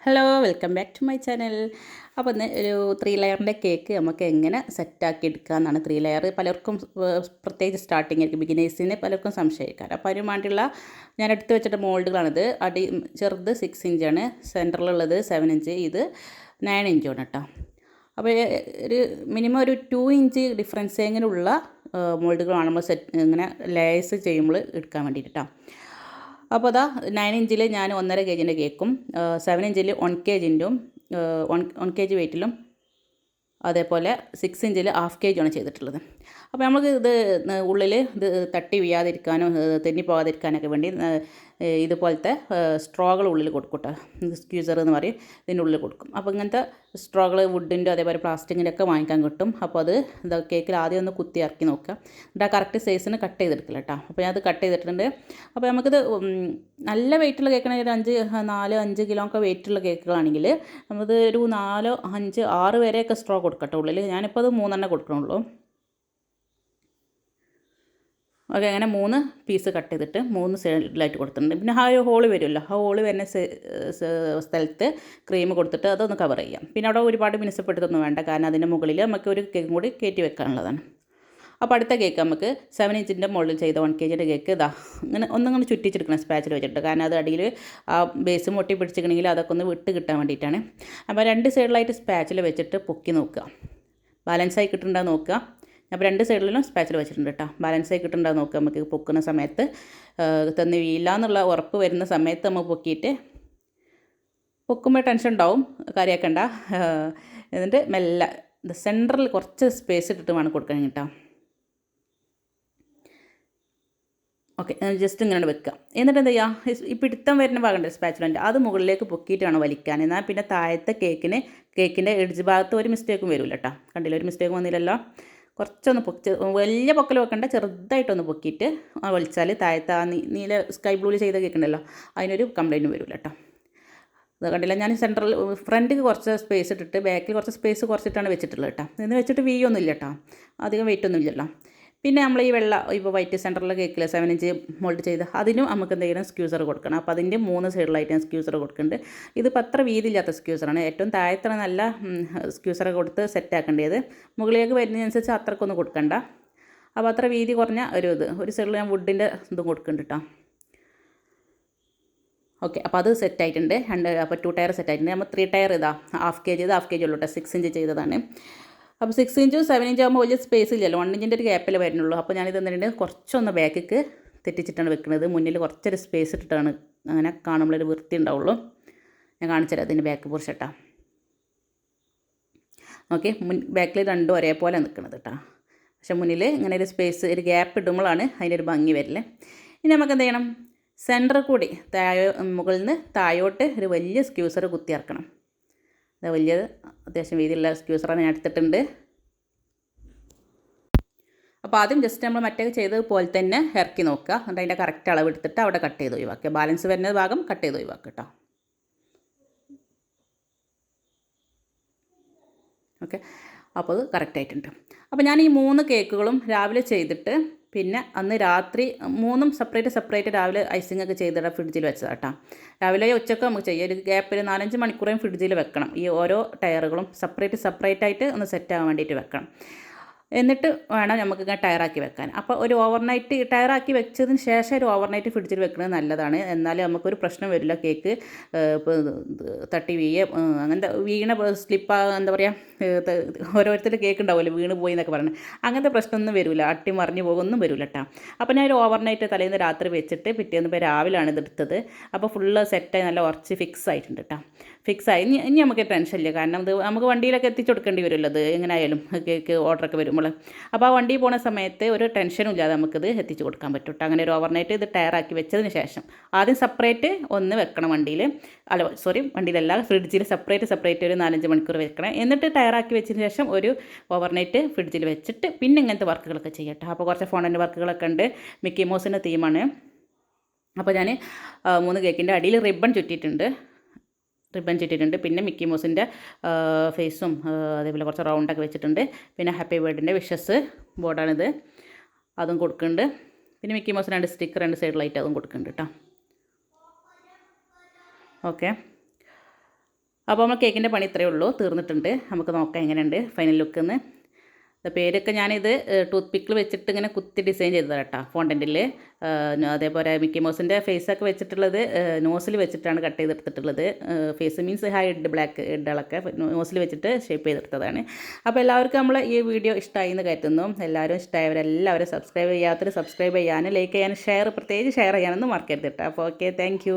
Hello welcome back to my channel. അപ്പോൾ ഇന്ന് ഒരു 3 ലെയറിൻ്റെ കേക്ക് നമുക്ക് എങ്ങനെ സെറ്റാക്കി എടുക്കാമെന്നാണ്. 3 ലെയർ പലർക്കും പ്രത്യേകിച്ച് സ്റ്റാർട്ടിങ് ആയിരിക്കും, ബിഗിനേഴ്സിന് പലർക്കും സംശയിക്കാം. അപ്പോൾ അതിന് വേണ്ടിയുള്ള ഞാൻ എടുത്ത് വെച്ചിട്ട് മോൾഡുകളാണിത്. ചെറുത് 6 ഇഞ്ചാണ്, സെൻറ്ററിലുള്ളത് 7 ഇഞ്ച്, ഇത് 9 ഇഞ്ചാണ് കേട്ടോ. അപ്പോൾ ഒരു മിനിമം ഒരു 2 ഇഞ്ച് ഡിഫറൻസ് എങ്ങനെയുള്ള മോൾഡുകളാണ് നമ്മൾ ഇങ്ങനെ ലേയേഴ്സ് ചെയ്യുമ്പോൾ എടുക്കാൻ വേണ്ടിയിട്ട് കേട്ടോ. അപ്പോൾ അതാ 9 ഇഞ്ചിൽ ഞാൻ 1.5 kg കേക്കും, 7 ഇഞ്ചിൽ 1 kg 1 kg വെയിറ്റിലും, അതേപോലെ 6 ഇഞ്ചിൽ 1/2 kg ആണ് ചെയ്തിട്ടുള്ളത്. അപ്പോൾ നമുക്ക് ഇത് ഉള്ളിൽ ഇത് തട്ടി വീഴാതിരിക്കാനും തെന്നി പോകാതിരിക്കാനൊക്കെ വേണ്ടി ഇതുപോലത്തെ സ്ട്രോകൾ ഉള്ളിൽ കൊടുക്കും കേട്ടോ. സ്ക്യൂസർ എന്ന് പറയും, ഇതിൻ്റെ ഉള്ളിൽ കൊടുക്കും. അപ്പോൾ ഇങ്ങനത്തെ സ്ട്രോകൾ വുഡിൻ്റെ അതേപോലെ പ്ലാസ്റ്റിക്കിൻ്റെ ഒക്കെ വാങ്ങിക്കാൻ കിട്ടും. അപ്പോൾ അത് ഇതാ കേക്കിൽ ആദ്യം ഒന്ന് കുത്തി ഇറക്കി നോക്കുക, എന്നിട്ട് ആ കറക്റ്റ് സൈസിന് കട്ട് ചെയ്തെടുക്കില്ല കേട്ടോ. അപ്പോൾ ഞാൻ അത് കട്ട് ചെയ്തിട്ടുണ്ട്. അപ്പോൾ നമുക്കിത് നല്ല വെയിറ്റുള്ള കേക്കാണെങ്കിൽ ഒരു 4-5 കിലോ ഒക്കെ വെയിറ്റുള്ള കേക്കുകളാണെങ്കിൽ നമുക്കിത് ഒരു 4, 5, 6 വരെയൊക്കെ സ്ട്രോ കൊടുക്കട്ടെ ഉള്ളിൽ. ഞാനിപ്പോൾ അത് 3 കൊടുക്കണുള്ളൂ. ഓക്കെ, അങ്ങനെ 3 പീസ് കട്ട് ചെയ്തിട്ട് 3 സൈഡിലായിട്ട് കൊടുത്തിട്ടുണ്ട്. പിന്നെ ആ ഒരു ഹോള് വരുമല്ലോ, ആ ഹോള് വരുന്ന സ്ഥലത്ത് ക്രീം കൊടുത്തിട്ട് അതൊന്ന് കവർ ചെയ്യാം. പിന്നെ അവിടെ ഒരുപാട് മിനുസപ്പെടുത്തൊന്നും വേണ്ട, കാരണം അതിൻ്റെ മുകളിൽ നമുക്ക് ഒരു കേക്കും കൂടി കയറ്റി വെക്കാനുള്ളതാണ്. അപ്പോൾ അടുത്ത കേക്ക് നമുക്ക് 7 ഇഞ്ചിൻ്റെ മുകളിൽ ചെയ്ത 1 kg കേക്ക് ഇതാ ഇങ്ങനെ ഒന്നിങ്ങനെ ചുറ്റിച്ചെടുക്കണം സ്പാച്ചിൽ വെച്ചിട്ട്, കാരണം അത് അടിയിൽ ആ ബേസ് മുട്ടി പിടിച്ചിട്ടുണ്ടെങ്കിൽ അതൊക്കെ ഒന്ന് വിട്ട് കിട്ടാൻ വേണ്ടിയിട്ടാണ്. അപ്പോൾ 2 സൈഡിലായിട്ട് സ്പാച്ചിൽ വെച്ചിട്ട് പൊക്കി നോക്കുക, ബാലൻസായി കിട്ടുന്നുണ്ടോ നോക്കുക. അപ്പോൾ 2 സൈഡിലും സ്പാച്ചിൽ വെച്ചിട്ടുണ്ട് കേട്ടോ. ബാലൻസായി കിട്ടുന്നുണ്ടോ നോക്കുക. നമുക്ക് പൊക്കുന്ന സമയത്ത് തന്നി വീഴില്ല എന്നുള്ള ഉറപ്പ് വരുന്ന സമയത്ത് നമ്മൾ പൊക്കിയിട്ട്, പൊക്കുമ്പോൾ ടെൻഷൻ ഉണ്ടാവും, കാര്യമാക്കണ്ട. എന്നിട്ട് മെല്ലെ സെൻറ്ററിൽ കുറച്ച് സ്പേസ് ഇട്ടിട്ട് വേണം കൊടുക്കാൻ കേട്ടോ. ഓക്കെ, ജസ്റ്റ് ഇങ്ങനെ വെക്കുക. എന്നിട്ട് എന്താ ചെയ്യുക, ഈ പിടുത്തം വരുന്ന ഭാഗമുണ്ട് സ്പാച്ചുലൻ്റെ, അത് മുകളിലേക്ക് പൊക്കിയിട്ട് വേണം വലിക്കാൻ. എന്നാൽ പിന്നെ താഴത്തെ കേക്കിൻ്റെ എഡ്ജ് ഭാഗത്ത് ഒരു മിസ്റ്റേക്കും വരില്ല കേട്ടോ. കണ്ടില്ല, ഒരു മിസ്റ്റേക്കും വന്നില്ലല്ലോ. കുറച്ചൊന്ന് വലിയ പൊക്കൽ വെക്കണ്ട, ചെറുതായിട്ടൊന്ന് പൊക്കിയിട്ട് വലിച്ചാൽ താഴത്തെ ആ നീല സ്കൈ ബ്ലൂവിൽ ചെയ്ത കേക്കുണ്ടല്ലോ, അതിനൊരു കംപ്ലയിൻറ്റ് വരില്ല കേട്ടോ. അത് കണ്ടില്ല, ഞാൻ സെൻറ്ററിൽ ഫ്രണ്ടിൽ കുറച്ച് സ്പേസ് ഇട്ടിട്ട് ബാക്കിൽ കുറച്ച് സ്പേസ് കുറച്ചിട്ടാണ് വെച്ചിട്ടുള്ളത് കേട്ടോ. എന്ന് വെച്ചിട്ട് വീയൊന്നുമില്ല കേട്ടോ, അധികം വെയിറ്റ് ഒന്നും ഇല്ലല്ലോ. പിന്നെ നമ്മൾ ഈ ഇപ്പോൾ വൈറ്റ് സെൻറ്ററിലെ കേക്കിൽ 7 ഇഞ്ച് മോൾഡ് ചെയ്ത് അതിനും നമുക്ക് എന്തെങ്കിലും സ്ക്യൂസർ കൊടുക്കണം. അപ്പോൾ അതിൻ്റെ 3 സൈഡിലായിട്ട് ഞാൻ സ്ക്യൂസർ കൊടുക്കുന്നുണ്ട്. ഇതിപ്പോൾ അത്ര വീതിയില്ലാത്ത സ്ക്യൂസറാണ്, ഏറ്റവും താഴത്തെ നല്ല സ്ക്യൂസർ കൊടുത്ത് സെറ്റ് ആക്കേണ്ടത്. മുകളിലേക്ക് വരുന്നതിനനുസരിച്ച് അത്രക്കൊന്നും കൊടുക്കണ്ട. അപ്പോൾ അത്ര വീതി കുറഞ്ഞ ഒരു സൈഡിൽ ഞാൻ വുഡിൻ്റെ ഇതും കൊടുക്കുന്നുണ്ട് കേട്ടോ. ഓക്കെ, അപ്പോൾ അത് സെറ്റായിട്ടുണ്ട്. അപ്പോൾ 2 ടയർ സെറ്റായിട്ടുണ്ട്. നമ്മൾ 3 ടയർ ഇതാ 1/2 kg, ഇത് 1/2 kg ഉള്ളൂ കേട്ടോ. 6 ഇഞ്ച് ചെയ്തതാണ്. അപ്പോൾ 6 ഇഞ്ചും 7 ഇഞ്ചും ആകുമ്പോൾ വലിയ സ്പേസ് ഇല്ലല്ലോ, 1 ഇഞ്ചിൻ്റെ ഒരു ഗ്യാപ്പിൽ വരുന്നുള്ളൂ. അപ്പോൾ ഞാനിത് എന്നിട്ട് കുറച്ചൊന്ന് ബാക്കിക്ക് തെറ്റിച്ചിട്ടാണ് വെക്കുന്നത്. മുന്നിൽ കുറച്ചൊരു സ്പേസ് ഇട്ടിട്ടാണ്, അങ്ങനെ കാണുമ്പോഴൊരു വൃത്തി ഉണ്ടാവുള്ളൂ. ഞാൻ കാണിച്ചു തരാം അതിൻ്റെ ബാക്ക് പോർഷൻ കേട്ടോ. ഓക്കെ, ബാക്കിൽ രണ്ടും ഒരേപോലെ നിൽക്കുന്നത് കേട്ടോ. പക്ഷെ മുന്നിൽ ഇങ്ങനെ ഒരു സ്പേസ്, ഒരു ഗ്യാപ്പ് ഇടുമ്പോഴാണ് അതിൻ്റെ ഒരു ഭംഗി വരില്ലേ. ഇനി നമുക്ക് എന്ത് ചെയ്യണം, സെൻറ്ററിൽ കൂടി മുകളിൽ നിന്ന് താഴോട്ട് ഒരു വലിയ സ്ക്യൂസർ കുത്തി ഇറക്കണം. അത് വലിയ അത്യാവശ്യം വീതിയുള്ള സ്ക്യൂസറാണ് ഞാൻ എടുത്തിട്ടുണ്ട്. അപ്പോൾ ആദ്യം ജസ്റ്റ് നമ്മൾ മറ്റേ ചെയ്തതുപോലെ തന്നെ ഇറക്കി നോക്കുക, എന്നിട്ട് അതിൻ്റെ കറക്റ്റ് അളവ് എടുത്തിട്ട് അവിടെ കട്ട് ചെയ്ത് ഒഴിവാക്കുക. ബാലൻസ് വരുന്ന ഭാഗം കട്ട് ചെയ്ത് ഒഴിവാക്കുക കേട്ടോ. ഓക്കെ, അപ്പോൾ അത് കറക്റ്റായിട്ടുണ്ട്. അപ്പോൾ ഞാൻ ഈ 3 കേക്കുകളും രാവിലെ ചെയ്തിട്ട് പിന്നെ അന്ന് രാത്രി 3ഉം സെപ്പറേറ്റ് രാവിലെ ഐസിംഗ് ഒക്കെ ചെയ്തിട്ട് ഫ്രിഡ്ജിൽ വെച്ചതാണ് കേട്ടോ. രാവിലെ ഉച്ചക്ക് നമുക്ക് ചെയ്യാം, ഒരു ഗ്യാപ്പിൽ 4-5 മണിക്കൂറേയും ഫ്രിഡ്ജിൽ വെക്കണം. ഈ ഓരോ ടയറുകളും സെപ്പറേറ്റ് ആയിട്ട് ഒന്ന് സെറ്റ് ആവാൻ വേണ്ടിയിട്ട് വെക്കണം. എന്നിട്ട് വേണം നമുക്ക് ഇങ്ങനെ ടയറാക്കി വെക്കാൻ. അപ്പോൾ ഒരു ഓവർനൈറ്റ് ടയറാക്കി വെച്ചതിന് ശേഷം ഒരു ഓവർനൈറ്റ് ഫ്രിഡ്ജിൽ വെക്കുന്നത് നല്ലതാണ്. എന്നാലും നമുക്കൊരു പ്രശ്നം വരില്ല, കേക്ക് ഇപ്പോൾ തട്ടി അങ്ങനത്തെ വീണ എന്താ പറയുക, ഓരോരുത്തരുടെ കേക്ക് ഉണ്ടാവുമല്ലോ വീണ് പോയി എന്നൊക്കെ പറയുന്നത്, അങ്ങനത്തെ പ്രശ്നമൊന്നും വരില്ല, അട്ടി മറിഞ്ഞു പോകുമൊന്നും വരില്ല കേട്ടോ. അപ്പോൾ ഞാൻ ഒരു ഓവർനൈറ്റ് തലേന്ന് രാത്രി വെച്ചിട്ട് പിറ്റേന്ന് ഇപ്പോൾ രാവിലെയാണ് ഇതെടുത്തത്. അപ്പോൾ ഫുള്ള് സെറ്റായി നല്ല ഉറച്ച് ഫിക്സ് ആയിട്ടുണ്ട് കേട്ടോ. ഫിക്സായി. ഇനി നമുക്ക് ടെൻഷൻ ഇല്ല, കാരണം ഇത് നമുക്ക് വണ്ടിയിലൊക്കെ എത്തിച്ചു കൊടുക്കേണ്ടി വരുമല്ലോ, അത് എങ്ങനെയായാലും കേക്ക് ഓർഡറൊക്കെ വരുമ്പോൾ. അപ്പോൾ ആ വണ്ടി പോകുന്ന സമയത്ത് ഒരു ടെൻഷനും ഇല്ലാതെ നമുക്കിത് എത്തിച്ചു കൊടുക്കാൻ പറ്റും കേട്ടോ. അങ്ങനെ ഒരു ഓവർനൈറ്റ് ഇത് ടയറാക്കി വെച്ചതിന് ശേഷം ആദ്യം സെപ്പറേറ്റ് ഒന്ന് വെക്കണം വണ്ടിയിൽ, വണ്ടിയിലല്ല, ഫ്രിഡ്ജിൽ സെപ്പറേറ്റ് ഒരു 4-5 മണിക്കൂർ വെക്കണം. എന്നിട്ട് ടയറാക്കി വെച്ചതിന് ശേഷം ഒരു ഓവർനൈറ്റ് ഫ്രിഡ്ജിൽ വെച്ചിട്ട് പിന്നെ ഇങ്ങനത്തെ വർക്കുകളൊക്കെ ചെയ്യട്ടെ. അപ്പോൾ കുറച്ച് ഫോണ്ടൻ്റ് വർക്കുകളൊക്കെ ഉണ്ട്, മിക്കി മൗസിൻ്റെ തീമാണ്. അപ്പോൾ ഞാൻ 3 കേക്കിൻ്റെ അടിയിൽ റിബൺ ചുറ്റിയിട്ടുണ്ട്. പിന്നെ മിക്കി മൗസിൻ്റെ ഫേസും അതേപോലെ കുറച്ച് റൗണ്ടൊക്കെ വെച്ചിട്ടുണ്ട്. പിന്നെ ഹാപ്പി ബർത്ത്ഡേൻ്റെ വിഷസ് ബോർഡാണിത്, അതും കൊടുക്കുന്നുണ്ട്. പിന്നെ മിക്കി മൗസ് 2 സ്റ്റിക്കർ 2 സൈഡിലായിട്ട് അതും കൊടുക്കുന്നുണ്ട് കേട്ടോ. ഓക്കെ, അപ്പോൾ നമ്മൾ കേക്കിൻ്റെ പണി ഇത്രയേ ഉള്ളൂ, തീർന്നിട്ടുണ്ട്. നമുക്ക് നോക്കാം എങ്ങനെയുണ്ട് ഫൈനൽ ലുക്ക് എന്ന്. പേരൊക്കെ ഞാനിത് ടൂത്ത് പിക്കിൾ വെച്ചിട്ട് ഇങ്ങനെ കുത്തി ഡിസൈൻ ചെയ്തതാണ് കേട്ടോ ഫോണ്ടൻറ്റിൽ. അതേപോലെ മിക്കി മൗസിൻ്റെ ഫേസൊക്കെ വെച്ചിട്ടുള്ളത് നോസിൽ വെച്ചിട്ടാണ് കട്ട് ചെയ്തെടുത്തിട്ടുള്ളത്. ഫേസ് മീൻസ് ഹൈഡ് ബ്ലാക്ക് ഹെഡുകളൊക്കെ നോസിൽ വെച്ചിട്ട് ഷേപ്പ് ചെയ്തെടുത്തതാണ്. അപ്പോൾ എല്ലാവർക്കും നമ്മൾ ഈ വീഡിയോ ഇഷ്ടമായി എന്ന് കരുതുന്നു. എല്ലാവരും ഇഷ്ടമായവരെല്ലാവരും സബ്സ്ക്രൈബ് ചെയ്യാത്തവർ സബ്സ്ക്രൈബ് ചെയ്യാനും ലൈക്ക് ചെയ്യാനും പ്രത്യേകിച്ച് ഷെയർ ചെയ്യാനൊന്നും മറക്കരുത് കേട്ടോ. അപ്പോൾ ഓക്കെ, താങ്ക്